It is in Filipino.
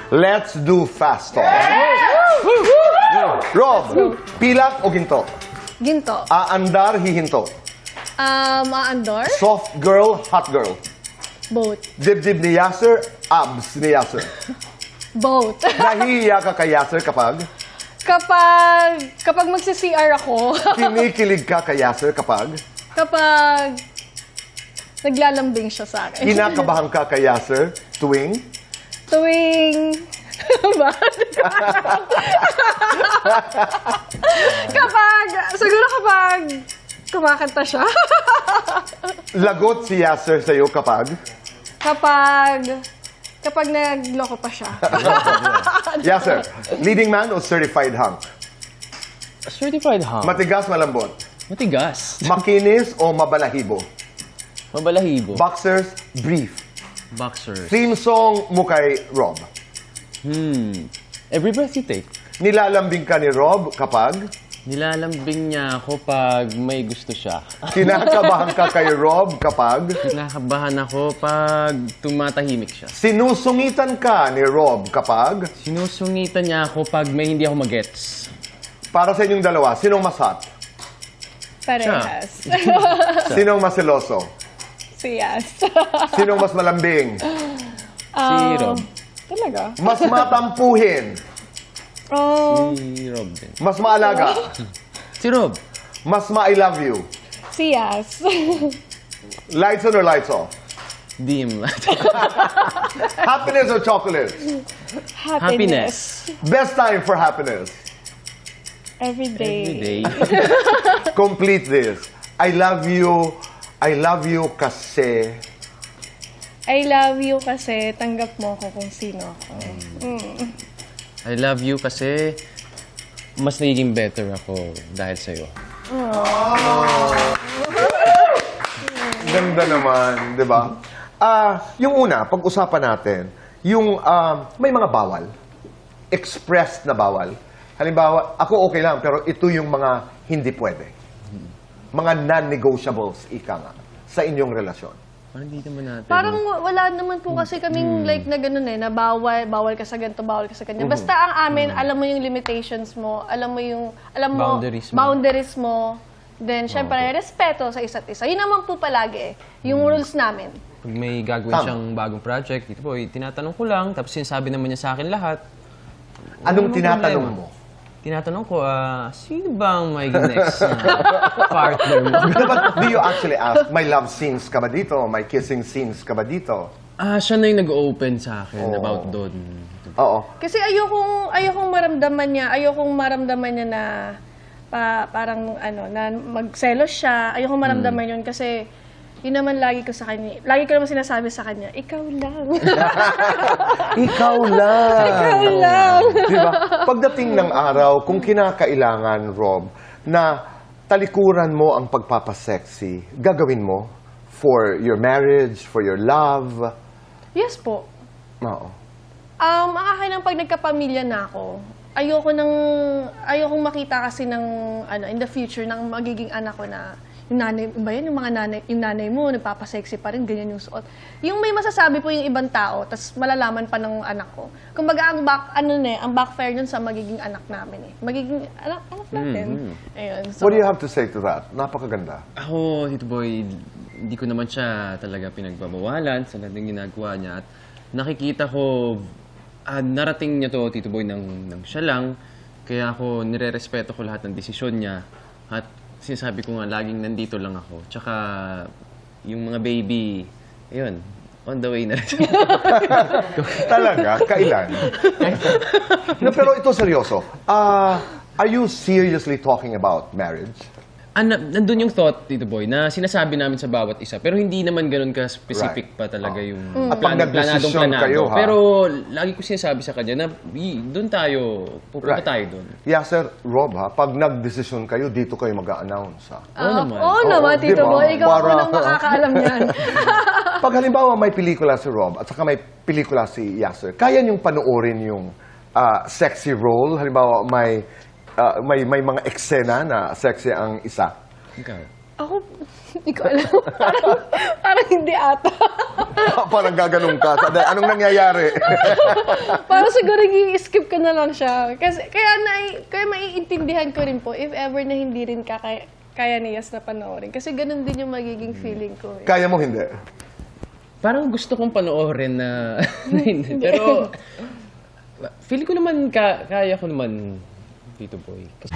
Let's do fast talk. Rob, pilak o ginto? Ginto. Aandar, hihinto. Maandor. Soft girl, hot girl. Boat. Dibdib ni Yasser, abs ni Yasser. Boat. Nahihiya ka kay Yasser kapag? Kapag magsi-CR ako. Kinikilig ka kay Yasser kapag? Kapag naglalambing siya sa akin. Kinakabahan ka kay Yasser tuwing? Tuwing... Siguro kapag kumakanta siya. Lagot si Yasser sa'yo kapag? Kapag nagloko pa siya. Yasser, leading man o certified hunk? Certified hunk. Matigas, malambot? Matigas. Makinis o mabalahibo? Mabalahibo. Boxers, brief. Boxers. Theme song mo kay Rob? Every breath you take. Nilalambing ka ni Rob kapag? Nilalambing niya ako pag may gusto siya. Kinakabahan ka kay Rob kapag? Kinakabahan ako pag tumatahimik siya. Sinusungitan ka ni Rob kapag? Sinusungitan niya ako pag may hindi ako magets. Para sa inyong dalawa, sinong mas hot? Parehas. Sinong mas seloso? Siyas. Sinong mas malambing? Si Rob. Talaga? Mas matampuhin? Si Rob din. Mas maalaga? Si Rob. Mas ma-I love you? Siyas. Lights on or lights off? Dim. Happiness or chocolate? Happiness. Best time for happiness? Every day. Every day. Complete this. I love you kasi... I love you kasi tanggap mo ako kung sino ako. I love you kasi mas nagiging better ako dahil sa'yo. Ganda naman, di ba? Yung una, pag-usapan natin, yung may mga bawal. Expressed na bawal. Halimbawa, ako okay lang, pero ito yung mga hindi pwede. Mga non-negotiables, ika nga, sa inyong relasyon. Parang hindi naman natin. Parang wala naman po kasi kaming like na ganun na bawal ka sa ganito, bawal ka sa ganyan. Basta ang amin, alam mo yung limitations mo, alam mo boundaries mo. Then, syempre, respeto sa isa't isa. Yun naman po palagi yung rules namin. Pag may gagawin siyang bagong project, dito po, tinatanong ko lang, tapos sinasabi naman niya sa akin lahat. Anong Walang tinatanong problema. mo? Tinatanong ko, sino bang may next na partner mo? But do you actually ask, may love scenes ka ba dito? May kissing scenes ka ba dito? Siya na yung nag-open sa akin Oo. about doon. Oo. Kasi ayokong maramdaman niya na parang na magselos siya. Ayokong maramdaman yun kasi yun naman lagi ko naman sinasabi sa kanya, ikaw lang. Ikaw lang. Ikaw lang. Diba? Pagdating ng araw, kung kinakailangan, Rob, na talikuran mo ang pagpapasexy, gagawin mo for your marriage, for your love? Yes po. Oo. Ang akin ng pag nagkapamilya na ako, ayokong makita kasi in the future ng magiging anak ko na yung nanay, ba yan? Yung nanay mo, nagpapasexy pa rin, ganyan yung suot. Yung may masasabi po yung ibang tao, tas malalaman pa ng anak ko. Kumbaga, ang backfire nun sa magiging anak namin eh. Magiging anak natin. Ayun. So, What do you have to say to that? Napakaganda. Ako, Tito Boy, hindi ko naman siya talaga pinagbabawalan sa lahat ng ginagawa niya. At nakikita ko, narating niya to, Tito Boy, ng siya lang. Kaya ako, nire-respeto ko lahat ng desisyon niya. At sinasabi ko nga, laging nandito lang ako. Tsaka, yung mga baby, ayun, on the way na rin. Talaga? Kailan? No, pero ito seryoso. Are you seriously talking about marriage? Nandun yung thought, Tito Boy, na sinasabi namin sa bawat isa. Pero hindi naman ganun ka-specific pa talaga yung At pag nagdesisyon kayo, ha? Pero lagi ko sinasabi sa kanya na doon tayo, pupunta tayo doon. Sir, Rob, ha? Pag nagdesisyon kayo, dito kayo mag-a-announce, ha? Oo naman, Tito diba? Boy. Ikaw Para- ang makakaalam yan. Pag halimbawa may pelikula si Rob at saka may pelikula si Yasser, kaya niyong panoorin yung sexy role? Halimbawa may mga eksena na sexy ang isa. Ikaw. Ako, hindi ko alam. Parang hindi ata. Parang gaganong ka. Anong nangyayari? Parang siguro i-skip ko na lang siya. Kasi, kaya maiintindihan ko rin po if ever na hindi rin kaya ni Yas na panoorin. Kasi ganun din yung magiging feeling ko. Kaya mo hindi? Parang gusto kong panoorin na, na hindi. Pero, feeling ko naman, kaya ko naman, Tito Boy. Kasi